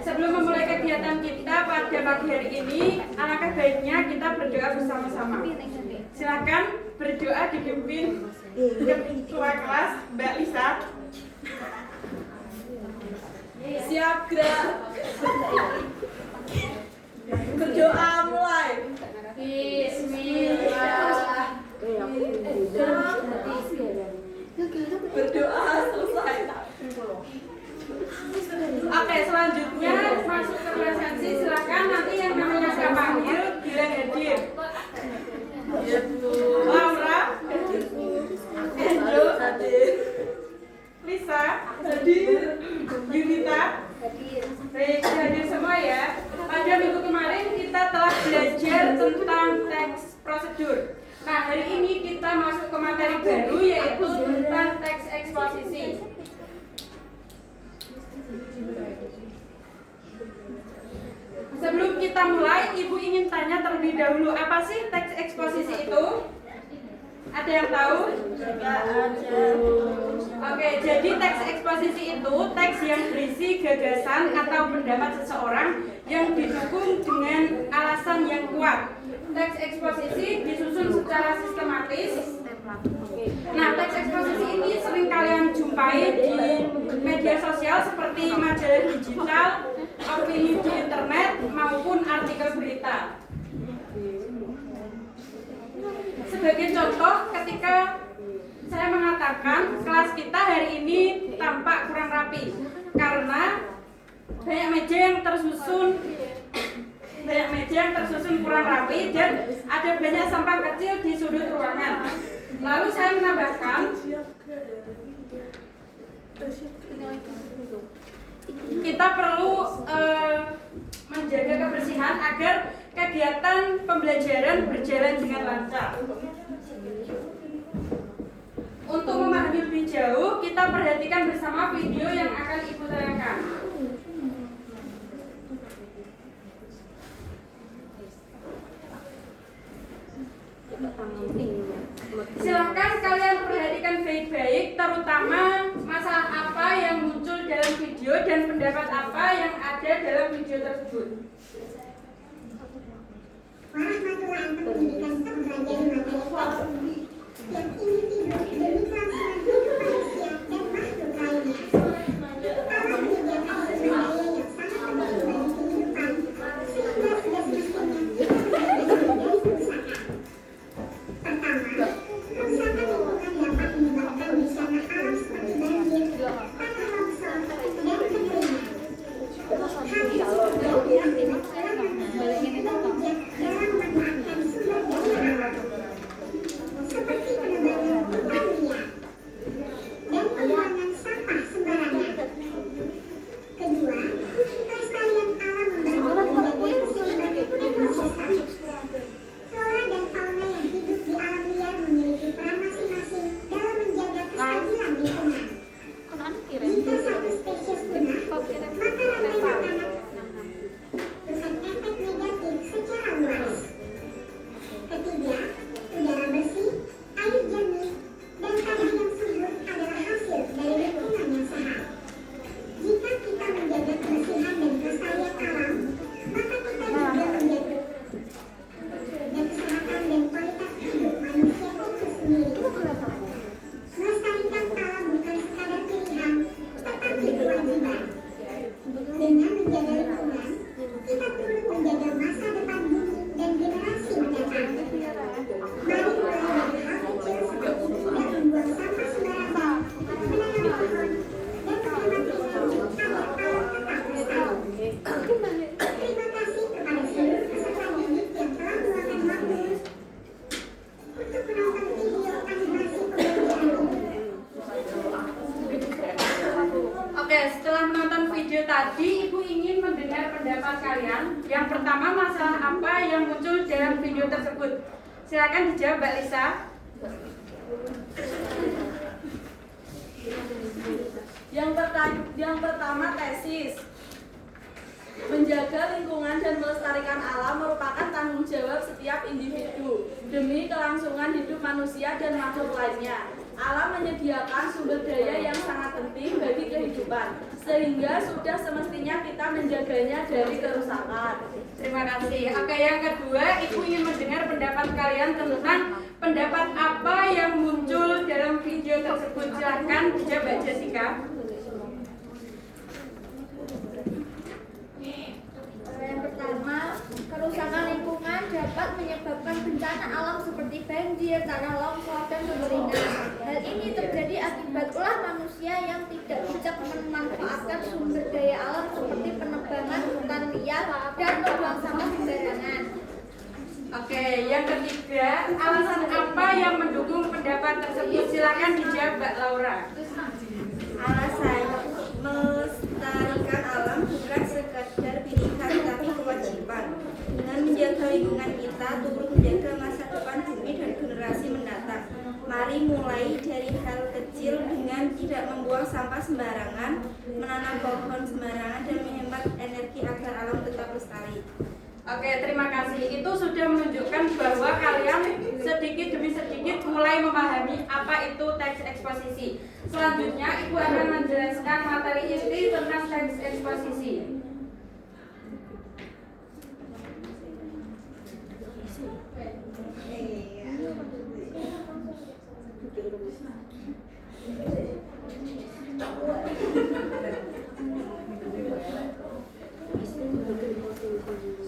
Sebelum memulai kegiatan kita pada pagi hari ini, alangkah baiknya kita berdoa bersama-sama. Silakan berdoa dipimpin ketua kelas Mbak Lisa. Siap, gerak. Berdoa mulai. Bismillah. Berdoa selesai. Oke, selanjutnya masuk ke presensi. Silakan nanti yang namanya saya panggil bilang hadir. Laura, Andrew, Lisa, Yunita, baik, hadir semua ya. Pada minggu kemarin kita telah belajar tentang teks prosedur. Nah, hari ini kita masuk ke materi baru yaitu tentang teks eksposisi. Sebelum kita mulai, Ibu ingin tanya terlebih dahulu, apa sih teks eksposisi itu? Ada yang tahu? Oke, jadi teks eksposisi itu teks yang berisi gagasan atau pendapat seseorang yang didukung dengan alasan yang kuat. Teks eksposisi disusun secara sistematis. Nah, teks eksposisi ini sering kalian jumpai di media sosial seperti majalah digital, opini di internet, maupun artikel berita. Sebagai contoh, ketika saya mengatakan kelas kita hari ini tampak kurang rapi karena banyak meja yang tersusun kurang rapi dan ada banyak sampah kecil di sudut ruangan. Lalu saya menambahkan kita perlu menjaga kebersihan agar kegiatan pembelajaran berjalan dengan lancar. Untuk memahami lebih jauh, kita perhatikan bersama video yang akan Ibu tayangkan. Silahkan kalian perhatikan baik-baik, terutama masalah apa yang muncul dalam video dan pendapat apa yang ada dalam video tersebut. Pengaturan pendidikan pembelajaran materi yang individu demi kelangsungan hidup manusia dan makhluk lainnya. Kalau menyediakan sumber daya yang sangat penting bagi kehidupan, sehingga sudah semestinya kita belajar dari kerusakan. Pertama, kerusakan lingkungan dapat menyebabkan bencana alam seperti banjir, tanah longsor, dan kekeringan. Hal tersebut berarti dengan kewenangan dan bijak dalam memanfaatkan sumber daya alam, seperti penebangan hutan liar dan pembuangan sampah sembarangan. Kedua, kelestarian alam membagi menjadi hasil berbagai proses tadi. Flora dan fauna yang hidup di alam liar memiliki peran masing-masing dalam menjaga kestabilan lingkungan. Jika satu spesies punah, maka rantai makanan berefek negatif secara luas. Ketiga, udara bersih, air jernih, dan tanah yang subur adalah hasil dari lingkungan yang sehat. Jika kita menjaga kebersihan dan kelestarian alam, maka kita juga menjaga kesehatan dan kualitas hidup manusia itu sendiri. Melestarikan alam bukan sekadar pilihan, tetapi kewajiban. Dengan menjaga lingkungan, kita turut menjaga masa depan bumi dan generasi mendatang. Mari mulai dari hal kecil seperti tidak membuang sampah sembarangan, menanam pohon, dan menikmati hidup agar alam tetap lestari. Terima kasih kepada seluruh peserta didik yang telah meluangkan waktu untuk menonton video animasi pembelajaran ini. Oke, setelah menonton video tadi, Ibu ingin mendengar pendapat kalian. Yang pertama, masalah apa yang muncul dalam video tersebut? Silakan dijawab, Mbak Lisa. Yang pertama tesis. Menjaga lingkungan dan melestarikan alam merupakan tanggung jawab setiap individu demi kelangsungan hidup manusia dan makhluk lainnya. Alam menyediakan sumber daya yang sangat penting bagi kehidupan. sehingga sudah semestinya kita menjaganya dari kerusakan. Terima kasih. Oke, yang kedua, Ibu ingin mendengar pendapat kalian tentang pendapat apa yang muncul dalam video tersebut. Silakan dijawab, Mbak Jessica. Yang pertama, kerusakan lingkungan dapat menyebabkan bencana alam seperti banjir, tanah longsor, dan kekeringan. Hal ini terjadi akibat ulah manusia yang tidak bijak memanfaatkan sumber daya alam seperti penebangan hutan liar dan membuang sampah sembarangan. Oke, yang ketiga, alasan apa yang mendukung pendapat tersebut? Silakan dijawab, Mbak Laura. Alasan melestarikan alam bukan sekadar pilihan tapi kewajiban. Dengan menjaga lingkungan kita turut menjaga masa depan bumi dan generasi mendatang. Mari mulai dari hal kecil dengan tidak membuang sampah sembarangan, menanam pohon sembarangan dan menghemat energi agar alam tetap lestari. Oke, terima kasih. Itu sudah menunjukkan bahwa kalian sedikit demi sedikit mulai memahami apa itu teks eksposisi. Selanjutnya, Ibu akan menjelaskan materi inti tentang teks eksposisi.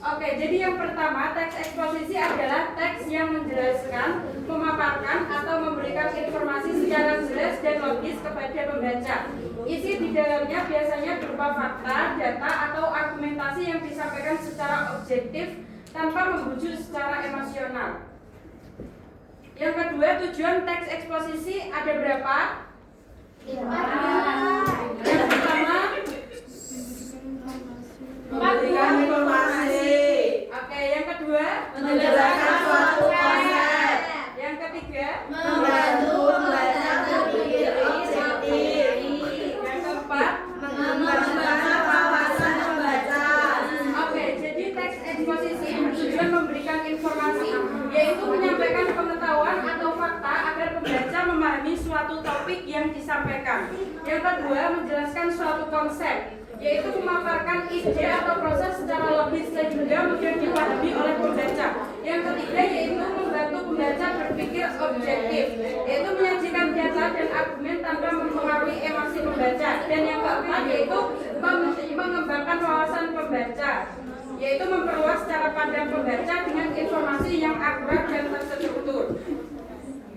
Oke, jadi yang pertama, teks eksposisi adalah teks yang menjelaskan, memaparkan, atau memberikan informasi secara jelas dan logis kepada pembaca. Isi di dalamnya biasanya berupa fakta, data, atau argumentasi yang disampaikan secara objektif tanpa membujuk secara emosional. Yang kedua, tujuan teks eksposisi ada berapa? Yang pertama, memberikan informasi. Oke, yang kedua, Menjelaskan suatu konsep. Yang ketiga, Membantu pembaca berpikir objektif. yang keempat, Mengembangkan wawasan pembaca. oke, jadi teks eksposisi bertujuan memberikan informasi, yaitu menyampaikan pengetahuan atau fakta agar pembaca memahami suatu topik yang disampaikan. Yang kedua, menjelaskan suatu konsep, yaitu memaparkan ide atau proses secara logis sehingga mudah dipahami oleh pembaca. Yang ketiga, yaitu membantu pembaca berpikir objektif, yaitu menyajikan data dan argumen tanpa mempengaruhi emosi pembaca. Dan yang keempat, yaitu mengembangkan wawasan pembaca, yaitu memperluas cara pandang pembaca dengan informasi yang akurat dan terstruktur.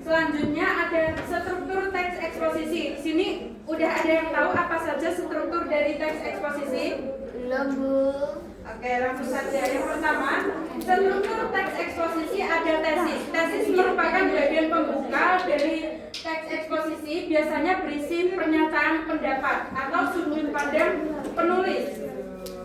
Selanjutnya ada struktur teks eksposisi. Di sini udah ada yang tahu apa saja struktur dari teks eksposisi? Belum, Bu. Oke, langsung saja. Yang pertama, struktur teks eksposisi ada tesis. Tesis merupakan bagian pembuka dari teks eksposisi, biasanya berisi pernyataan pendapat atau sudut pandang penulis.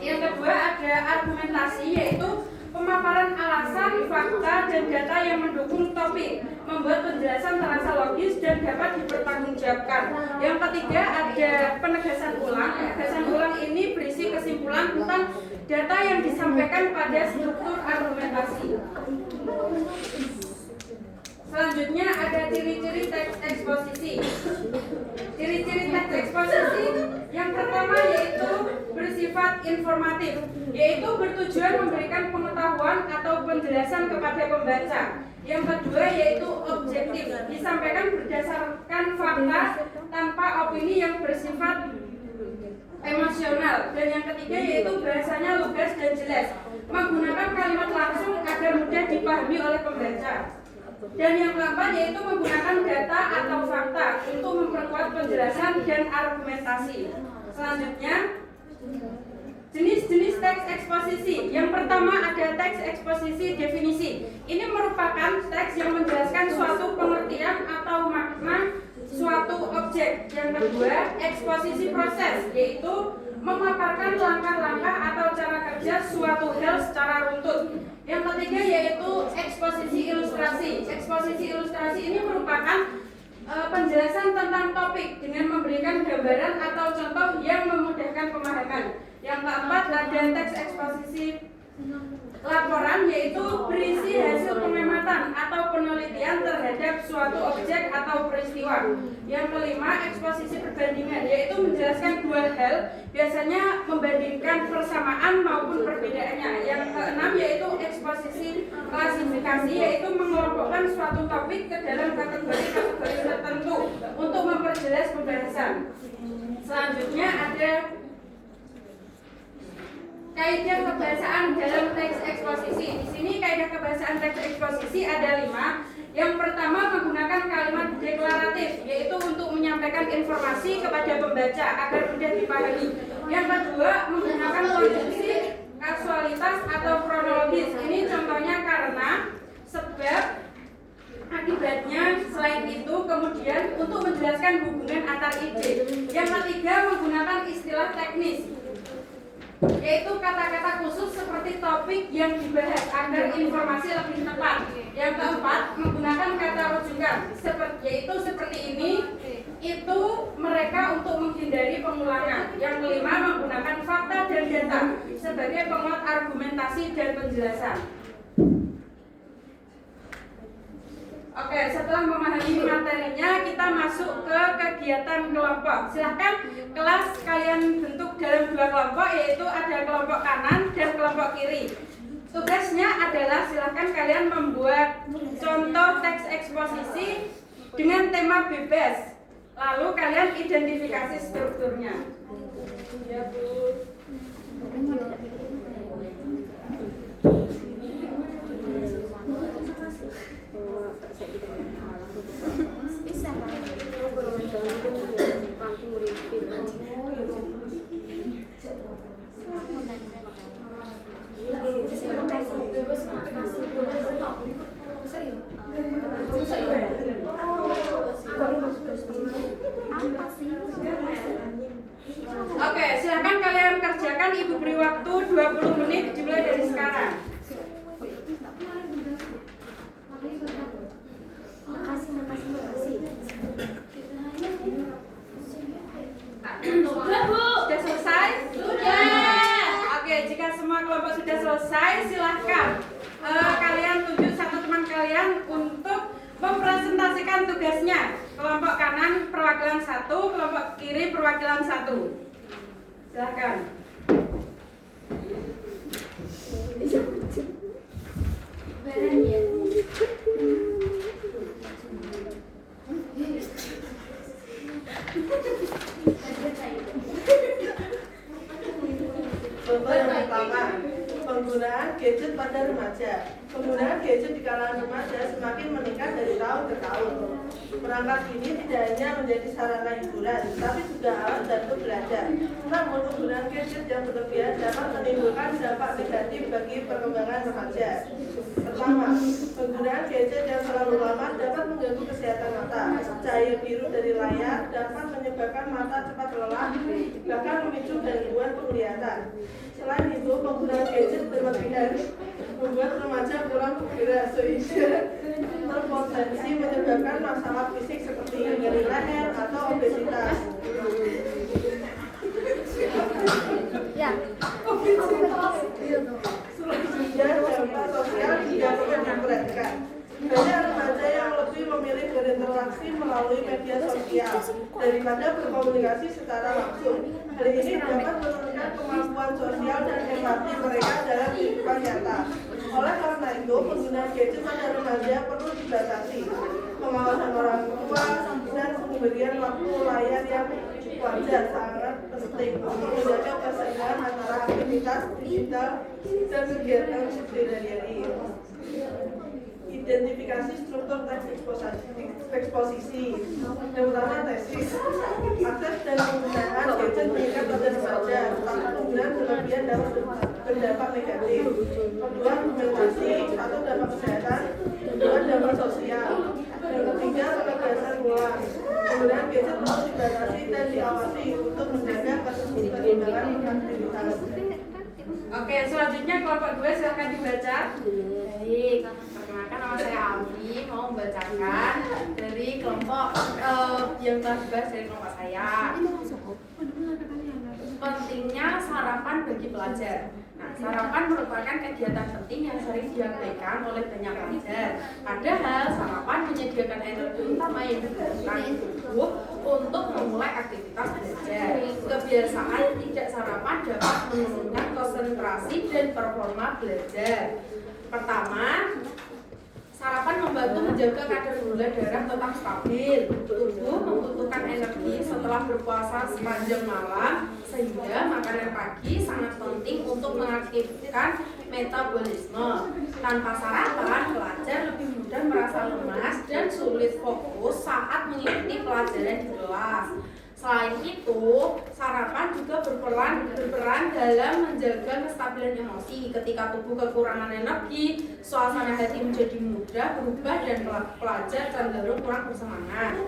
Yang kedua ada argumentasi, yaitu pemaparan alasan, fakta, dan data yang mendukung topik, membuat penjelasan terasa logis dan dapat dipertanggungjawabkan. Yang ketiga ada penegasan ulang. Penegasan ulang ini berisi kesimpulan tentang data yang disampaikan pada struktur argumentasi. Selanjutnya ada ciri-ciri teks eksposisi. Ciri-ciri teks eksposisi yang pertama yaitu bersifat informatif, yaitu bertujuan memberikan pengetahuan atau penjelasan kepada pembaca. Yang kedua yaitu objektif, disampaikan berdasarkan fakta tanpa opini yang bersifat emosional. Dan yang ketiga yaitu bahasanya lugas dan jelas, menggunakan kalimat langsung agar mudah dipahami oleh pembaca. Dan yang keempat yaitu menggunakan data atau fakta untuk memperkuat penjelasan dan argumentasi. Selanjutnya, jenis-jenis teks eksposisi. Yang pertama ada teks eksposisi definisi. Ini merupakan teks yang menjelaskan suatu pengertian atau makna suatu objek. Yang kedua, eksposisi proses, yaitu memaparkan langkah-langkah atau cara kerja suatu hal secara runtut. Yang ketiga yaitu eksposisi ilustrasi. Eksposisi ilustrasi ini merupakan penjelasan tentang topik dengan memberikan gambaran atau contoh yang memudahkan pemahaman. Yang keempat ada teks eksposisi laporan, yaitu berisi hasil pengamatan pengamatan atau penelitian terhadap suatu objek atau peristiwa. Yang kelima, eksposisi perbandingan, yaitu menjelaskan dua hal, biasanya membandingkan persamaan maupun perbedaannya. Yang keenam yaitu eksposisi klasifikasi, yaitu mengelompokkan suatu topik ke dalam kategori-kategori tertentu untuk memperjelas pembahasan. Selanjutnya ada kaidah kebahasaan dalam teks eksposisi. Di sini kaidah kebahasaan teks eksposisi ada 5. Yang pertama, menggunakan kalimat deklaratif, yaitu untuk menyampaikan informasi kepada pembaca agar mudah dipahami. Yang kedua, menggunakan konjungsi kasualitas atau kronologis. Ini contohnya karena, sebab, akibatnya, selain itu, kemudian untuk menjelaskan hubungan antar ide. Yang ketiga, menggunakan istilah teknis, yaitu kata-kata khusus seperti topik yang dibahas agar informasi lebih tepat. Yang keempat, menggunakan kata rujukan, yaitu seperti ini, itu, mereka, untuk menghindari pengulangan. Yang kelima, menggunakan fakta dan data sebagai penguat argumentasi dan penjelasan. Oke, setelah memahami materinya, kita masuk ke kegiatan kelompok. Silahkan kelas kalian bentuk dalam 2 kelompok, yaitu ada kelompok kanan dan kelompok kiri. Tugasnya adalah silahkan kalian membuat contoh teks eksposisi dengan tema bebas. Lalu kalian identifikasi strukturnya. Ya, Bu. Oke, silahkan kalian kerjakan. Ibu beri waktu 20 menit dimulai dari sekarang. Sudah selesai? Sudah. Oke, jika semua kelompok sudah selesai, silahkan kalian tunjuk satu teman kalian untuk mempresentasikan tugasnya. Kelompok kanan perwakilan 1, kelompok kiri perwakilan 1. Silahkan. Contoh yang pertama, penggunaan gadget pada remaja. Penggunaan gadget di kalangan remaja semakin meningkat dari tahun ke tahun. Perangkat ini tidak hanya menjadi sarana hiburan, tapi juga alat bantu belajar. Namun, penggunaan gadget yang berlebihan dapat menimbulkan dampak negatif bagi perkembangan remaja. Pertama, penggunaan gadget yang terlalu lama dapat mengganggu kesehatan mata. Cahaya biru dari layar dapat menyebabkan mata cepat lelah, bahkan memicu gangguan penglihatan. Selain itu, penggunaan gadget berlebihan membuat remaja kurang bergerak sehingga berpotensi menyebabkan masalah fisik seperti nyeri leher atau obesitas. Ya. Selanjutnya, dampak sosial juga perlu diperhatikan. Banyak remaja yang lebih memilih berinteraksi melalui media sosial daripada berkomunikasi secara langsung. Hal ini dapat menurunkan kemampuan sosial dan empati mereka dalam kehidupan nyata. Oleh karena itu, penggunaan gadget pada remaja perlu dibatasi. Pengawasan orang tua dan pemberian waktu layar yang wajar sangat penting untuk menjaga keseimbangan antara aktivitas digital dan kegiatan sehari-hari. Identifikasi struktur teks eksposisi, terutama tesis. Akses dan penggunaan gadget meningkat pada remaja, tetapi penggunaan berlebihan dapat berdampak negatif. Kedua, argumentasi, satu dampak kesehatan, kedua dampak sosial, yang ketiga penegasan ulang. Penggunaan gadget perlu dibatasi dan diawasi untuk menjaga keseimbangan aktivitas. Oke, selanjutnya kelompok 2 silahkan dibaca. Baik, perkenalkan nama saya Alfi, mau membacakan dari kelompok yang telah dibahas dari kelompok saya. pentingnya sarapan bagi pelajar. Nah, sarapan merupakan kegiatan penting yang sering diabaikan oleh banyak pelajar. Padahal sarapan menyediakan energi utama yang dibutuhkan tubuh untuk memulai aktivitas belajar. Kebiasaan tidak sarapan dapat menurunkan konsentrasi dan performa belajar. Pertama, sarapan membantu menjaga kadar gula darah tetap stabil. Tubuh membutuhkan energi setelah berpuasa sepanjang malam, sehingga makanan pagi sangat penting untuk mengaktifkan metabolisme. Tanpa sarapan, pelajar lebih mudah merasa lemas dan sulit fokus saat mengikuti pelajaran di kelas. Selain itu, sarapan juga berperan dalam menjaga kestabilan emosi. Ketika tubuh kekurangan energi, suasana hati menjadi mudah berubah dan pelajar cenderung kurang bersemangat.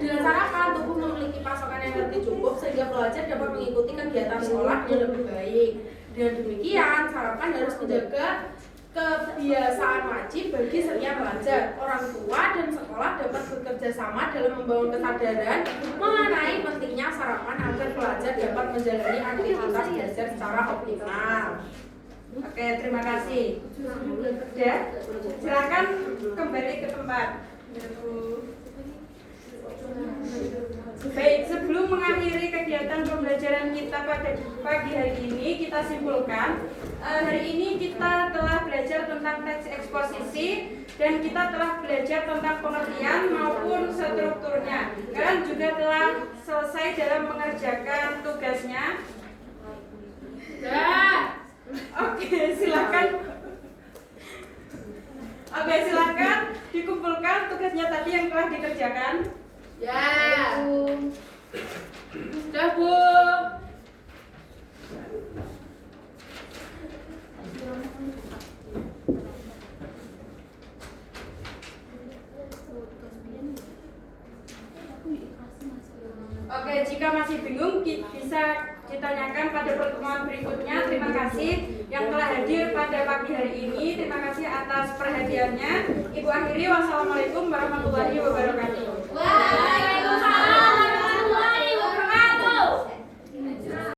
Dengan sarapan, tubuh memiliki pasokan energi cukup sehingga pelajar dapat mengikuti kegiatan sekolah dengan lebih baik. Dengan demikian, sarapan harus menjaga kebiasaan wajib bagi setiap pelajar. Orang tua dan sekolah dapat bekerja sama dalam membangun kesadaran mengenai pentingnya sarapan agar pelajar dapat menjalani aktivitas belajar secara optimal. Oke, terima kasih. Ya, silakan kembali ke tempat. Baik, sebelum mengakhiri kegiatan pembelajaran kita pada pagi hari ini, kita simpulkan hari ini kita telah belajar tentang teks eksposisi dan kita telah belajar tentang pengertian maupun strukturnya. Kalian juga telah selesai dalam mengerjakan tugasnya. Ya. Oke, silakan. Oke, silakan dikumpulkan tugasnya tadi yang telah dikerjakan. Ya. Sudah, Bu. Oke, jika masih bingung bisa ditanyakan pada pertemuan berikutnya. Terima kasih yang telah hadir pada pagi hari ini. Terima kasih atas perhatiannya. Ibu akhiri, wassalamualaikum warahmatullahi wabarakatuh.